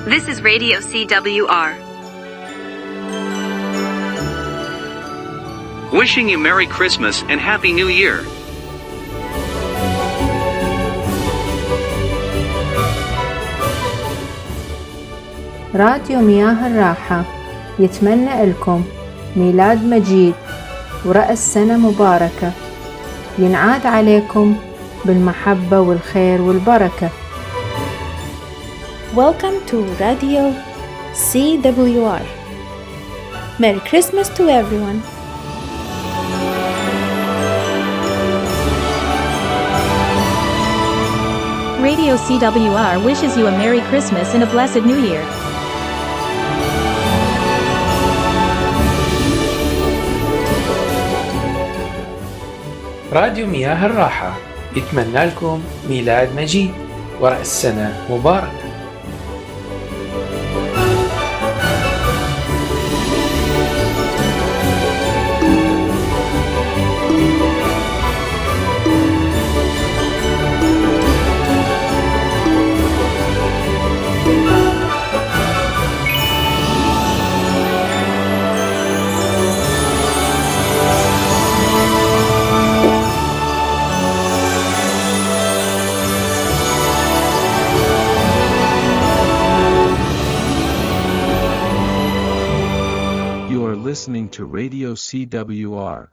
This is Radio CWR. Wishing you Merry Christmas and Happy New Year. راديو مياه الراحة يتمنى لكم ميلاد مجيد ورأس سنة مباركة ينعاد عليكم بالمحبة والخير والبركة. Welcome to Radio CWR. Merry Christmas to everyone. Radio CWR wishes you a Merry Christmas and a blessed New Year. راديو مياه الراحة يتمنى لكم ميلاد مجيد ورأس سنة مبارك. Listening to Radio CWR,